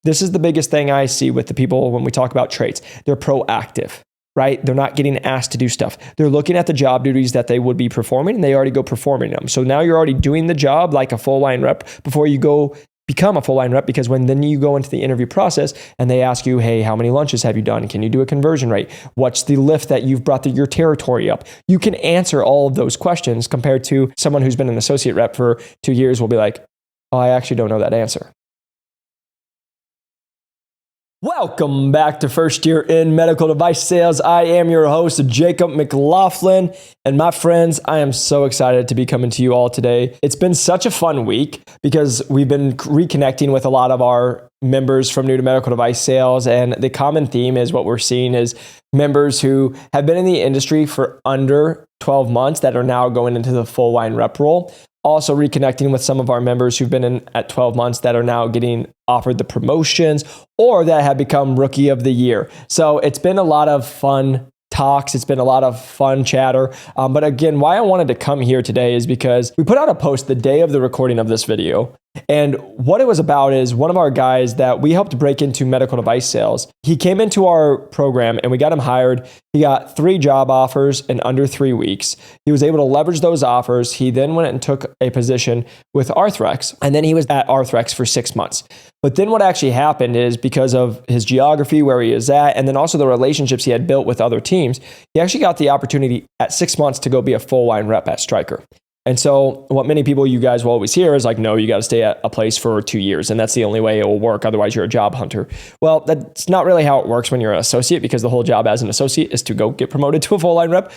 This is the biggest thing I see with the people when we talk about traits. They're proactive, right? They're not getting asked to do stuff. They're looking at the job duties that they would be performing and they already go performing them. So now you're already doing the job like a full line rep before you go become a full line rep, because when then you go into the interview process and they ask you, hey, how many lunches have you done? Can you do a conversion rate? What's the lift that you've brought your territory up? You can answer all of those questions compared to someone who's been an associate rep for 2 years will be like, oh, I actually don't know that answer. Welcome back to First Year in Medical Device Sales. I am your host, Jacob McLaughlin. And my friends, I am so excited to be coming to you all today. It's been such a fun week because we've been reconnecting with a lot of our members from new to medical device sales. And the common theme is what we're seeing is members who have been in the industry for under 12 months that are now going into the full line rep role. Also reconnecting with some of our members who've been in at 12 months that are now getting offered the promotions or that have become rookie of the year. So it's been a lot of fun talks. It's been a lot of fun chatter. But again, why I wanted to come here today is because we put out a post the day of the recording of this video. And what it was about is one of our guys that we helped break into medical device sales. He came into our program and we got him hired. He got 3 job offers in under 3 weeks. He was able to leverage those offers. He then went and took a position with Arthrex, and then he was at Arthrex for 6 months. But then what actually happened is because of his geography, where he is at, and then also the relationships he had built with other teams, he actually got the opportunity at 6 months to go be a full line rep at Stryker. And so what many people you guys will always hear is like, no, you got to stay at a place for 2 years. And that's the only way it will work. Otherwise, you're a job hunter. Well, that's not really how it works when you're an associate, because the whole job as an associate is to go get promoted to a full line rep.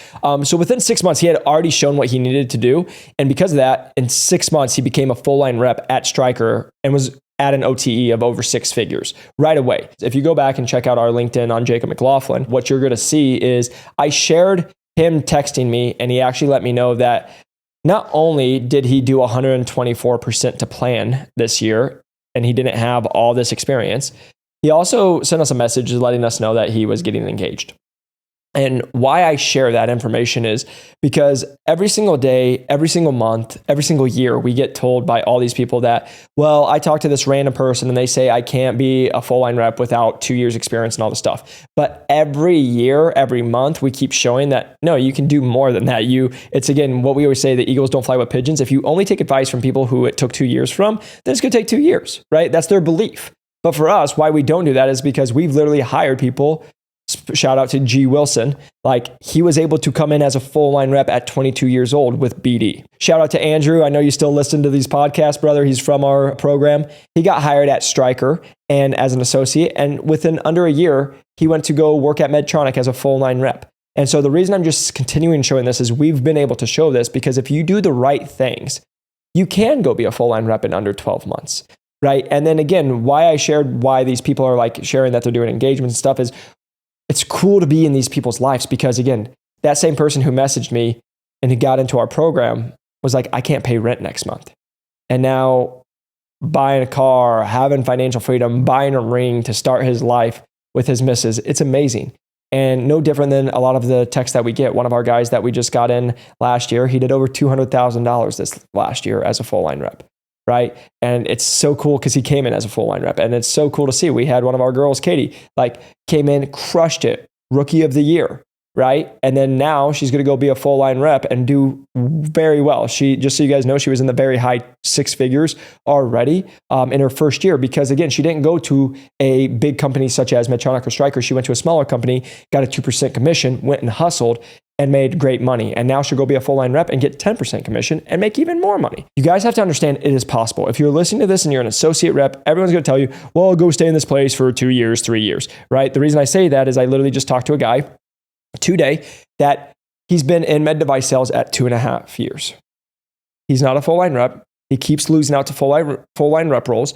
So within 6 months, he had already shown what he needed to do. And because of that, in 6 months, he became a full line rep at Stryker and was at an OTE of over 6 figures right away. If you go back and check out our LinkedIn on Jacob McLaughlin, what you're going to see is I shared him texting me, and he actually let me know that not only did he do 124% to plan this year, and he didn't have all this experience, he also sent us a message letting us know that he was getting engaged. And why I share that information is because every single day, every single month, every single year, we get told by all these people that, well, I talked to this random person and they say I can't be a full line rep without 2 years experience and all this stuff. But every year, every month, we keep showing that, no, you can do more than that. It's again, what we always say, the eagles don't fly with pigeons. If you only take advice from people who it took 2 years from, then it's going to take 2 years, right? That's their belief. But for us, why we don't do that is because we've literally hired people. Shout out to G. Wilson. Like, he was able to come in as a full line rep at 22 years old with BD. Shout out to Andrew. I know you still listen to these podcasts, brother. He's from our program. He got hired at Stryker and as an associate. And within under a year, he went to go work at Medtronic as a full line rep. And so the reason I'm just continuing showing this is we've been able to show this because if you do the right things, you can go be a full line rep in under 12 months. Right. And then again, why I shared why these people are like sharing that they're doing engagements and stuff is it's cool to be in these people's lives because, again, that same person who messaged me and who got into our program was like, I can't pay rent next month. And now buying a car, having financial freedom, buying a ring to start his life with his missus, it's amazing. And no different than a lot of the texts that we get. One of our guys that we just got in last year, he did over $200,000 this last year as a full line rep. Right. And it's so cool because he came in as a full line rep. And it's so cool to see. We had one of our girls, Katie, like came in, crushed it, rookie of the year. Right. And then now she's going to go be a full line rep and do very well. She, just so you guys know, she was in the very high 6 figures already in her first year because, again, she didn't go to a big company such as Medtronic or Stryker. She went to a smaller company, got a 2% commission, went and hustled and made great money. And now she'll go be a full line rep and get 10% commission and make even more money. You guys have to understand it is possible. If you're listening to this and you're an associate rep, everyone's going to tell you, well, go stay in this place for 2 years, 3 years, right? The reason I say that is I literally just talked to a guy today that he's been in med device sales at 2.5 years. He's not a full line rep. He keeps losing out to full line rep roles.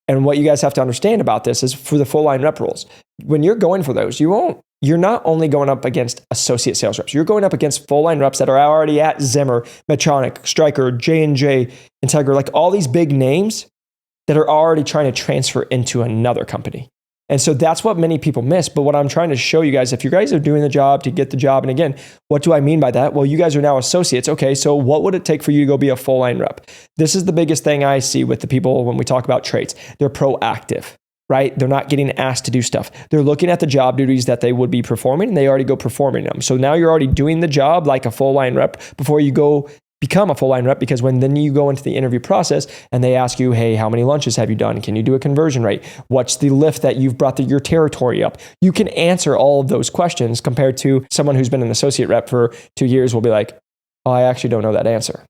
And what you guys have to understand about this is for the full line rep roles, when you're going for those, you're not only going up against associate sales reps, you're going up against full line reps that are already at Zimmer, Medtronic, Stryker, J&J, Integra, like all these big names that are already trying to transfer into another company. And so that's what many people miss. But what I'm trying to show you guys, if you guys are doing the job to get the job, and again, what do I mean by that? Well, you guys are now associates. Okay, so what would it take for you to go be a full line rep? This is the biggest thing I see with the people when we talk about traits. They're proactive. right? They're not getting asked to do stuff. They're looking at the job duties that they would be performing, and they already go performing them. So now you're already doing the job like a full line rep before you go become a full line rep, because then you go into the interview process and they ask you, hey, how many lunches have you done? Can you do a conversion rate? What's the lift that you've brought your territory up? You can answer all of those questions, compared to someone who's been an associate rep for 2 years will be like, oh, I actually don't know that answer,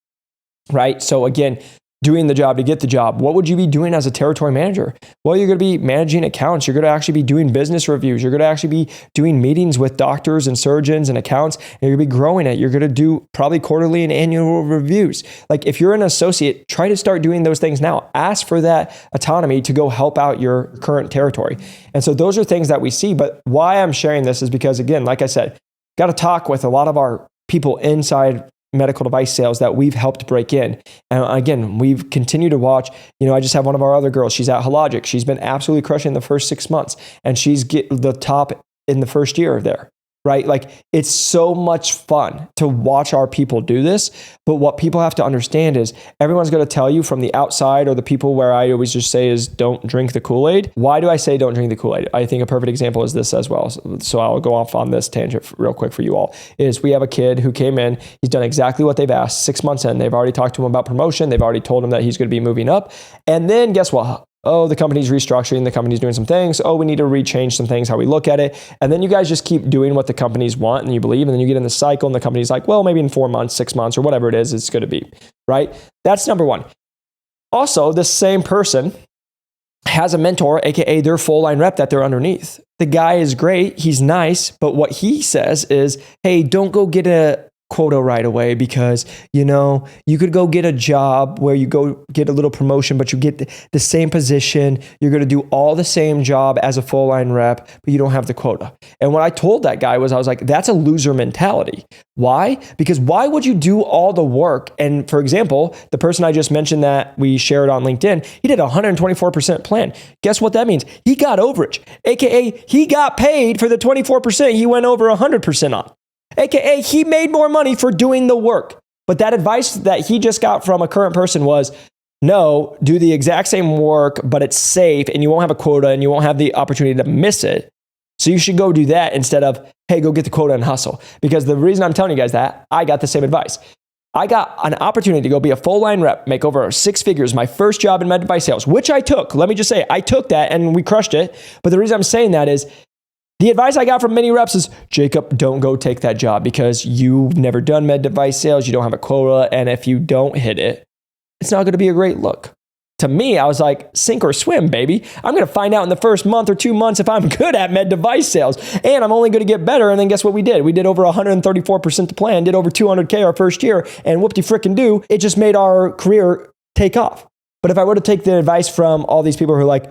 right? So again, doing the job to get the job. What would you be doing as a territory manager? Well, you're going to be managing accounts. You're going to actually be doing business reviews. You're going to actually be doing meetings with doctors and surgeons and accounts. And you're going to be growing it. You're going to do probably quarterly and annual reviews. Like if you're an associate, try to start doing those things now. Ask for that autonomy to go help out your current territory. And so those are things that we see. But why I'm sharing this is because, again, like I said, got to talk with a lot of our people inside medical device sales that we've helped break in. And again, we've continued to watch, I just have one of our other girls. She's at Hologic. She's been absolutely crushing the first 6 months, and she's get the top in the first year there, right? Like it's so much fun to watch our people do this. But what people have to understand is everyone's going to tell you from the outside, or the people where I always just say is don't drink the Kool-Aid. Why do I say don't drink the Kool-Aid? I think a perfect example is this as well. So I'll go off on this tangent real quick for you all. Is we have a kid who came in, he's done exactly what they've asked. 6 months in, they've already talked to him about promotion. They've already told him that he's going to be moving up. And then guess what? Oh, the company's restructuring, the company's doing some things. Oh, we need to rechange some things, how we look at it. And then you guys just keep doing what the companies want and you believe, and then you get in the cycle and the company's like, well, maybe in 4 months, 6 months, or whatever it is, it's going to be, right? That's number one. Also, this same person has a mentor, AKA their full line rep that they're underneath. The guy is great. He's nice. But what he says is, hey, don't go get a quota right away, because you could go get a job where you go get a little promotion, but you get the same position. You're going to do all the same job as a full line rep, but you don't have the quota. And what I told that guy was, I was like, that's a loser mentality. Why? Because why would you do all the work? And for example, the person I just mentioned that we shared on LinkedIn, he did a 124% plan. Guess what that means? He got overage, AKA he got paid for the 24% he went over 100% on. AKA he made more money for doing the work. But that advice that he just got from a current person was, no, do the exact same work, but it's safe and you won't have a quota and you won't have the opportunity to miss it. So you should go do that instead of, hey, go get the quota and hustle. Because the reason I'm telling you guys that, I got the same advice. I got an opportunity to go be a full line rep, make over 6 figures, my first job in med device sales, which I took. Let me just say, I took that and we crushed it. But the reason I'm saying that is, the advice I got from many reps is, Jacob, don't go take that job because you've never done med device sales. You don't have a quota. And if you don't hit it, it's not going to be a great look. To me, I was like, sink or swim, baby. I'm going to find out in the first month or 2 months if I'm good at med device sales. And I'm only going to get better. And then guess what we did? We did over 134% the plan, did over 200K our first year. And whoop-de-frickin-do, it just made our career take off. But if I were to take the advice from all these people who are like,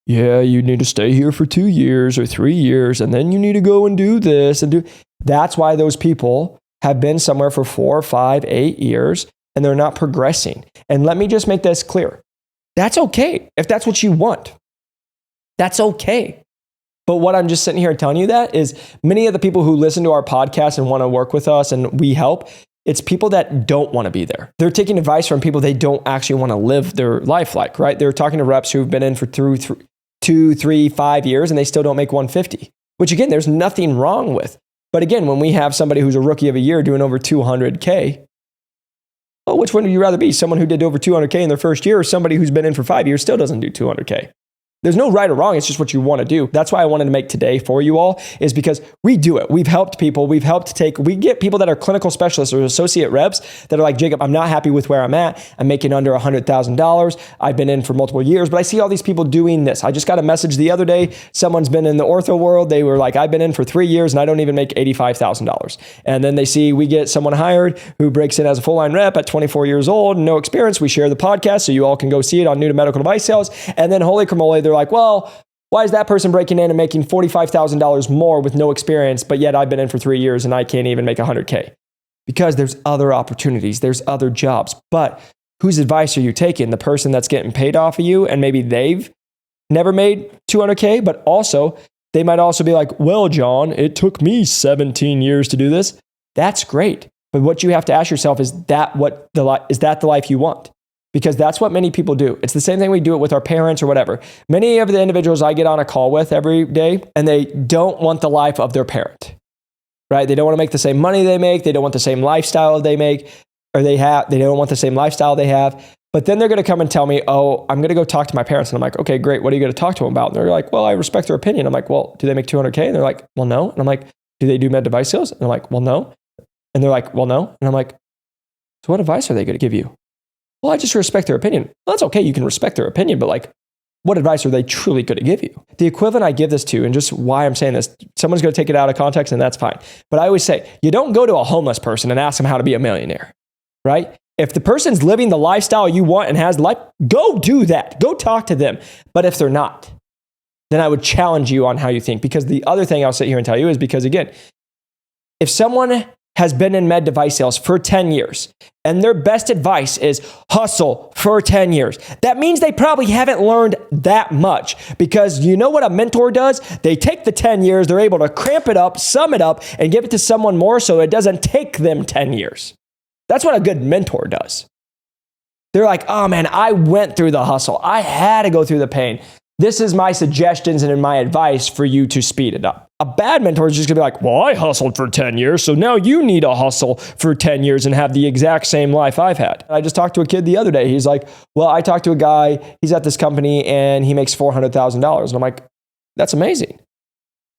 yeah, you need to stay here for 2 years or 3 years, and then you need to go and do this and do. That's why those people have been somewhere for 4, 5, 8 years, and they're not progressing. And let me just make this clear. That's okay if that's what you want. That's okay. But what I'm just sitting here telling you that is many of the people who listen to our podcast and want to work with us and we help, it's people that don't want to be there. They're taking advice from people they don't actually want to live their life like, right? They're talking to reps who've been in for 2, 3, 5 years and they still don't make 150, which again, there's nothing wrong with. But again, when we have somebody who's a rookie of a year doing over 200K, well, which one would you rather be? Someone who did over 200K in their first year, or somebody who's been in for 5 years still doesn't do 200K? There's no right or wrong. It's just what you want to do. That's why I wanted to make today for you all, is because we do it. We've helped people. We get people that are clinical specialists or associate reps that are like, Jacob, I'm not happy with where I'm at. I'm making under $100,000. I've been in for multiple years, but I see all these people doing this. I just got a message the other day. Someone's been in the ortho world. They were like, I've been in for 3 years and I don't even make $85,000. And then they see we get someone hired who breaks in as a full line rep at 24 years old, no experience. We share the podcast so you all can go see it on New to Medical Device Sales. And then holy cramole, they're like, well, why is that person breaking in and making $45,000 more with no experience, but yet I've been in for 3 years and I can't even make 100K? Because there's other opportunities, there's other jobs. But whose advice are you taking? The person that's getting paid off of you and maybe they've never made 200K, but also they might also be like, well, John, it took me 17 years to do this. That's great. But what you have to ask yourself is that the life you want? because that's what many people do. It's the same thing we do it with our parents or whatever. Many of the individuals I get on a call with every day, and they don't want the life of their parent, right? They don't want to make the same money they make. They don't want the same lifestyle they make or they have. They don't want the same lifestyle they have. But then they're going to come and tell me, oh, I'm going to go talk to my parents. And I'm like, okay, great. What are you going to talk to them about? And they're like, well, I respect their opinion. I'm like, well, do they make $200K? And they're like, well, no. And I'm like, do they do med device sales? And they're like, well, no. And they're like, well, no. And I'm like, so what advice are they going to give you? Well, I just respect their opinion. Well, that's okay. You can respect their opinion, but like, what advice are they truly going to give you? The equivalent I give this to, and just why I'm saying this, someone's going to take it out of context and that's fine. But I always say, you don't go to a homeless person and ask them how to be a millionaire, right? If the person's living the lifestyle you want and has life, go do that. Go talk to them. But if they're not, then I would challenge you on how you think. Because the other thing I'll sit here and tell you is because, again, if someone has been in med device sales for 10 years and their best advice is hustle for 10 years, that means they probably haven't learned that much. Because you know what a mentor does? They take the 10 years, they're able to cramp it up, sum it up, and give it to someone more so it doesn't take them 10 years. That's what a good mentor does. They're like, oh man, I went through the hustle. I had to go through the pain. This is my suggestions and my advice for you to speed it up. A bad mentor is just gonna be like, well, I hustled for 10 years, so now you need to hustle for 10 years and have the exact same life I've had. I just talked to a kid the other day. He's like, well, I talked to a guy, he's at this company and he makes $400,000. And I'm like, that's amazing.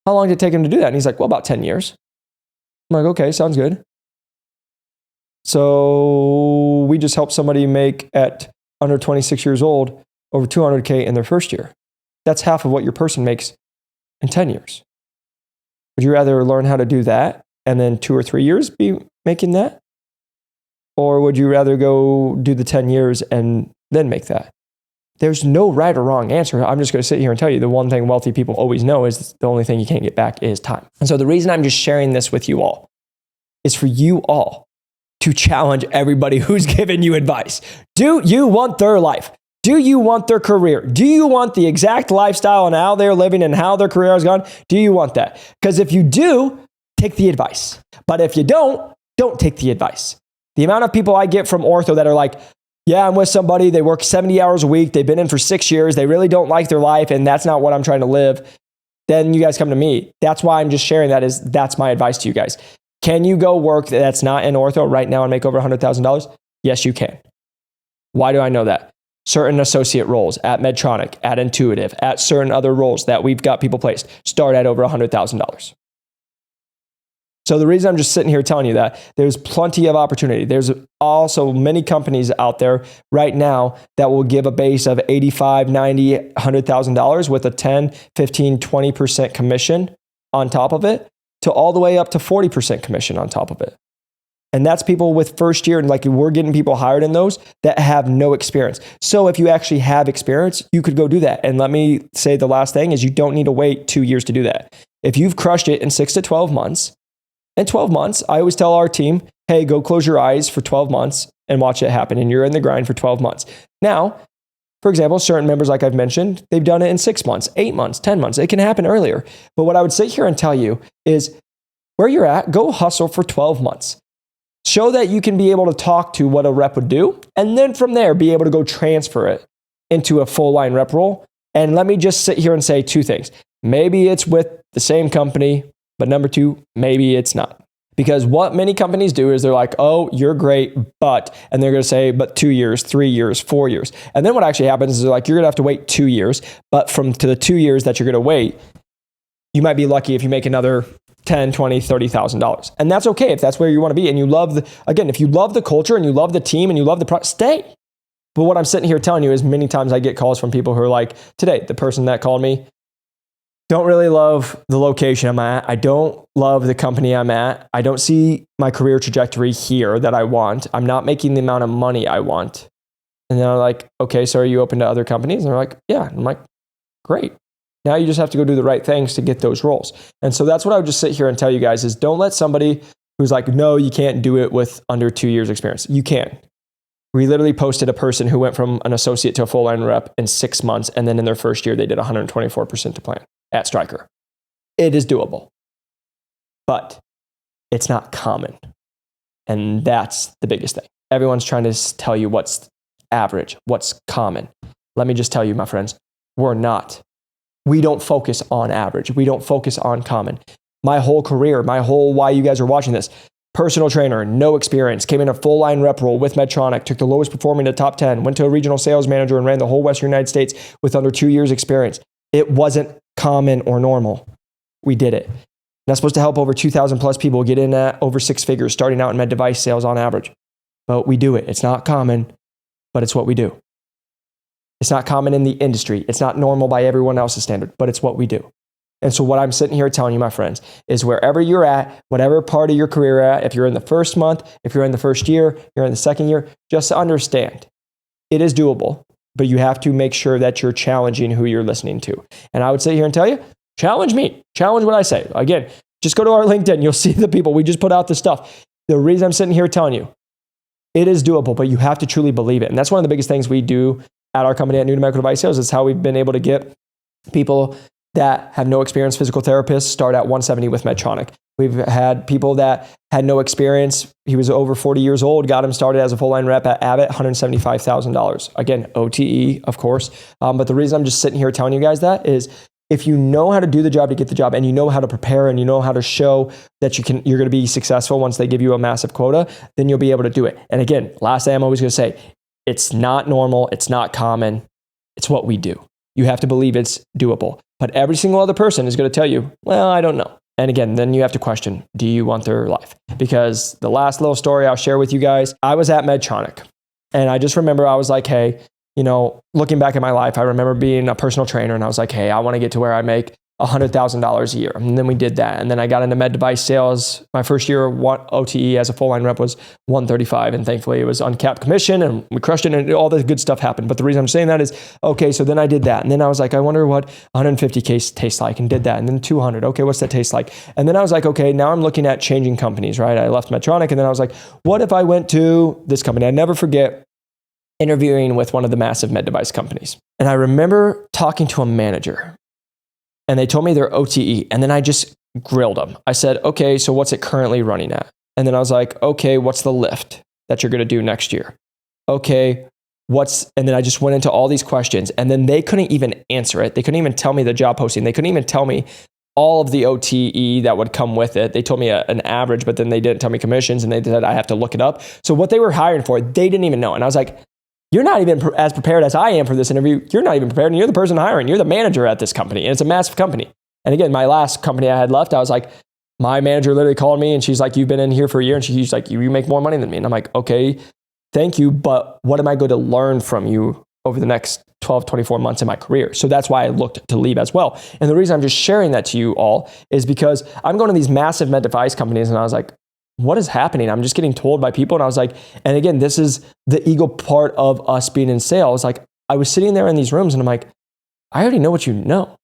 How long did it take him to do that? And he's like, well, about 10 years. I'm like, okay, sounds good. So we just helped somebody make at under 26 years old over 200K in their first year. That's half of what your person makes in 10 years. Would you rather learn how to do that and then 2 or 3 years be making that? Or would you rather go do the 10 years and then make that? There's no right or wrong answer. I'm just going to sit here and tell you the one thing wealthy people always know is the only thing you can't get back is time. And so the reason I'm just sharing this with you all is for you all to challenge everybody who's giving you advice. Do you want their life? Do you want their career? Do you want the exact lifestyle and how they're living and how their career has gone? Do you want that? Because if you do, take the advice. But if you don't take the advice. The amount of people I get from ortho that are like, yeah, I'm with somebody, they work 70 hours a week, they've been in for 6 years, they really don't like their life, and that's not what I'm trying to live. Then you guys come to me. That's why I'm just sharing that's my advice to you guys. Can you go work that's not in ortho right now and make over $100,000? Yes, you can. Why do I know that? Certain associate roles at Medtronic, at Intuitive, at certain other roles that we've got people placed start at over $100,000. So the reason I'm just sitting here telling you that, there's plenty of opportunity. There's also many companies out there right now that will give a base of $85,000, $90,000, $100,000 with a 10, 15, 20% commission on top of it, to all the way up to 40% commission on top of it. And that's people with first year, and like we're getting people hired in those that have no experience. So if you actually have experience, you could go do that. And let me say the last thing is you don't need to wait 2 years to do that. If you've crushed it in 6 to 12 months, in 12 months, I always tell our team, hey, go close your eyes for 12 months and watch it happen. And you're in the grind for 12 months. Now, for example, certain members, like I've mentioned, they've done it in 6 months, 8 months, 10 months. It can happen earlier. But what I would sit here and tell you is where you're at, go hustle for 12 months. Show that you can be able to talk to what a rep would do. And then from there, be able to go transfer it into a full line rep role. And let me just sit here and say 2 things. Maybe it's with the same company, but number 2, maybe it's not. Because what many companies do is they're like, oh, you're great, but, and they're going to say, but 2 years, 3 years, 4 years. And then what actually happens is they're like, you're going to have to wait 2 years, but to the 2 years that you're going to wait, you might be lucky if you make another $10,000, $20,000, $30,000. And that's okay if that's where you want to be. And you love if you love the culture and you love the team and you love the product, stay. But what I'm sitting here telling you is many times I get calls from people who are like, today, the person that called me, don't really love the location I'm at. I don't love the company I'm at. I don't see my career trajectory here that I want. I'm not making the amount of money I want. And then I'm like, okay, so are you open to other companies? And they're like, yeah. And I'm like, great. Now you just have to go do the right things to get those roles. And so that's what I would just sit here and tell you guys is don't let somebody who's like, no, you can't do it with under 2 years experience. You can. We literally posted a person who went from an associate to a full line rep in 6 months. And then in their first year, they did 124% to plan at Stryker. It is doable, but it's not common. And that's the biggest thing. Everyone's trying to tell you what's average, what's common. Let me just tell you, my friends, we're not. We don't focus on average. We don't focus on common. My whole career, why you guys are watching this, personal trainer, no experience, came in a full line rep role with Medtronic, took the lowest performing to top 10, went to a regional sales manager and ran the whole Western United States with under 2 years experience. It wasn't common or normal. We did it. And that's supposed to help over 2,000 plus people get in at over 6 figures starting out in med device sales on average. But we do it. It's not common, but it's what we do. It's not common in the industry. It's not normal by everyone else's standard, but it's what we do. And so what I'm sitting here telling you, my friends, is wherever you're at, whatever part of your career you're at, if you're in the first month, if you're in the first year, you're in the second year, just understand it is doable, but you have to make sure that you're challenging who you're listening to. And I would sit here and tell you, challenge me, challenge what I say. Again, just go to our LinkedIn. You'll see the people. We just put out the stuff. The reason I'm sitting here telling you, it is doable, but you have to truly believe it. And that's one of the biggest things we do at our company at New to Medical Device Sales. Is how we've been able to get people that have no experience, physical therapists, start at 170 with Medtronic. We've had people that had no experience. He was over 40 years old, got him started as a full line rep at Abbott, $175,000. Again, OTE, of course. But the reason I'm just sitting here telling you guys that is if you know how to do the job to get the job, and you know how to prepare, and you know how to show that you're going to be successful once they give you a massive quota, then you'll be able to do it. And again, last thing I'm always going to say, it's not normal. It's not common. It's what we do. You have to believe it's doable. But every single other person is going to tell you, well, I don't know. And again, then you have to question, do you want their life? Because the last little story I'll share with you guys, I was at Medtronic. And I just remember I was like, hey, looking back at my life, I remember being a personal trainer and I was like, hey, I want to get to where I make $100,000 a year. And then we did that. And then I got into med device sales. My first year OTE as a full line rep was 135. And thankfully it was uncapped commission and we crushed it and all the good stuff happened. But the reason I'm saying that is, okay, so then I did that. And then I was like, I wonder what 150K tastes like, and did that. And then 200. Okay, what's that taste like? And then I was like, okay, now I'm looking at changing companies, right? I left Medtronic and then I was like, what if I went to this company? I never forget interviewing with one of the massive med device companies. And I remember talking to a manager. And they told me their OTE. And then I just grilled them. I said, okay, so what's it currently running at? And then I was like, okay, what's the lift that you're going to do next year? Okay, and then I just went into all these questions. And then they couldn't even answer it. They couldn't even tell me the job posting. They couldn't even tell me all of the OTE that would come with it. They told me an average, but then they didn't tell me commissions. And they said I have to look it up. So what they were hiring for, they didn't even know. And I was like, you're not even as prepared as I am for this interview. You're not even prepared, and you're the person hiring. You're the manager at this company, and it's a massive company. And again, my last company I had left, I was like, my manager literally called me, and she's like, you've been in here for a year, and she's like, you make more money than me. And I'm like, okay, thank you, but what am I going to learn from you over the next 12, 24 months in my career? So that's why I looked to leave as well. And the reason I'm just sharing that to you all is because I'm going to these massive med device companies, and I was like, what is happening? I'm just getting told by people. And I was like, and again, this is the ego part of us being in sales. Like I was sitting there in these rooms and I'm like, I already know what you know.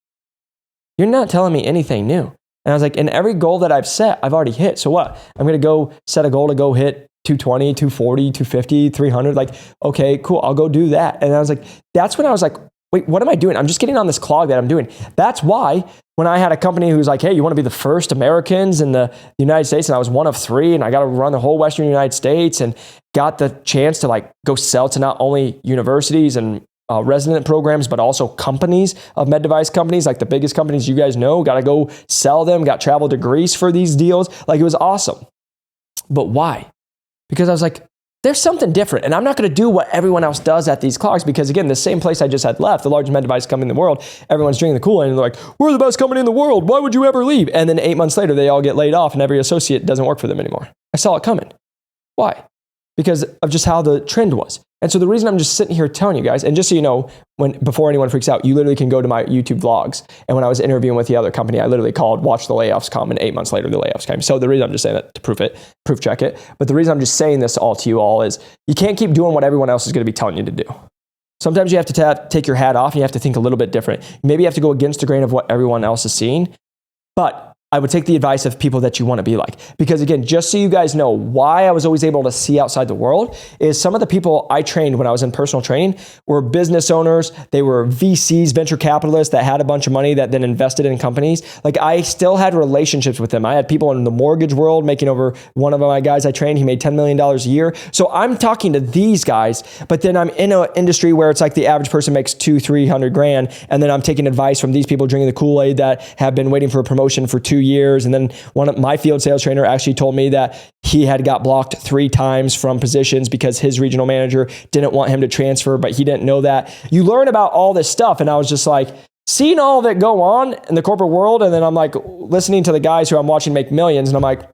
You're not telling me anything new. And I was like, and every goal that I've set, I've already hit. So what? I'm going to go set a goal to go hit 220, 240, 250, 300. Like, okay, cool. I'll go do that. And I was like, that's when I was like, wait, what am I doing? I'm just getting on this clog that I'm doing. That's why when I had a company who's like, hey, you want to be the first Americans in the United States? And I was one of 3 and I got to run the whole Western United States and got the chance to like go sell to not only universities and resident programs, but also companies of med device companies, like the biggest companies you guys know, got to go sell them, got travel to Greece for these deals. Like it was awesome. But why? Because I was like, there's something different. And I'm not going to do what everyone else does at these clogs because, again, the same place I just had left, the largest med device company in the world, everyone's drinking the Kool-Aid and they're like, we're the best company in the world. Why would you ever leave? And then 8 months later, they all get laid off and every associate doesn't work for them anymore. I saw it coming. Why? Because of just how the trend was. And so the reason I'm just sitting here telling you guys, and just so you know, before anyone freaks out, you literally can go to my YouTube vlogs. And when I was interviewing with the other company, I literally called, watch the layoffs come, and 8 months later, the layoffs came. So the reason I'm just saying that to proof check it. But the reason I'm just saying this all to you all is you can't keep doing what everyone else is going to be telling you to do. Sometimes you have to take your hat off and you have to think a little bit different. Maybe you have to go against the grain of what everyone else is seeing. But I would take the advice of people that you want to be like. Because again, just so you guys know why I was always able to see outside the world is some of the people I trained when I was in personal training were business owners. They were VCs, venture capitalists that had a bunch of money that then invested in companies. Like I still had relationships with them. I had people in the mortgage world making over, one of my guys I trained, he made $10 million a year. So I'm talking to these guys, but then I'm in an industry where it's like the average person makes $200,000-300,000. And then I'm taking advice from these people drinking the Kool-Aid that have been waiting for a promotion for 2 years. And then one of my field sales trainer actually told me that he had got blocked 3 times from positions because his regional manager didn't want him to transfer, but he didn't know that. You learn about all this stuff. And I was just like, seeing all of it go on in the corporate world. And then I'm like listening to the guys who I'm watching make millions. And I'm like,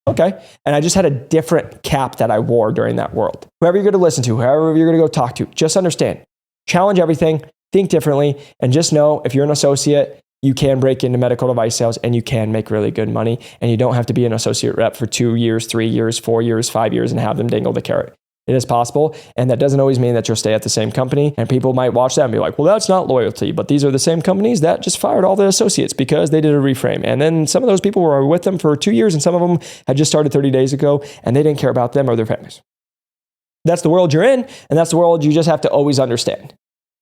okay. And I just had a different cap that I wore during that world. Whoever you're going to listen to, whoever you're going to go talk to, just understand, challenge everything, think differently, and just know if you're an associate, you can break into medical device sales and you can make really good money. And you don't have to be an associate rep for 2 years, 3 years, 4 years, 5 years and have them dangle the carrot. It is possible. And that doesn't always mean that you'll stay at the same company. And people might watch that and be like, well, that's not loyalty. But these are the same companies that just fired all the associates because they did a reframe. And then some of those people were with them for 2 years and some of them had just started 30 days ago and they didn't care about them or their families. That's the world you're in. And that's the world you just have to always understand.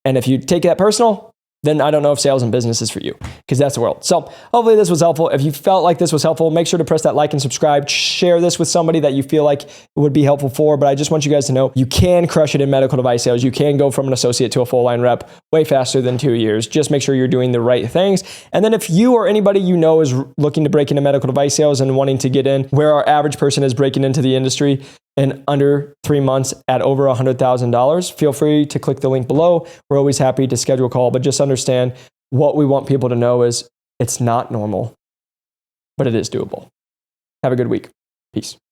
And if you take that personal, then I don't know if sales and business is for you because that's the world. So hopefully this was helpful. If you felt like this was helpful, make sure to press that like and subscribe. Share this with somebody that you feel like it would be helpful for. But I just want you guys to know you can crush it in medical device sales. You can go from an associate to a full line rep way faster than 2 years. Just make sure you're doing the right things. And then if you or anybody you know is looking to break into medical device sales and wanting to get in where our average person is breaking into the industry in under 3 months at over $100,000, feel free to click the link below. We're always happy to schedule a call, but just understand what we want people to know is it's not normal, but it is doable. Have a good week. Peace.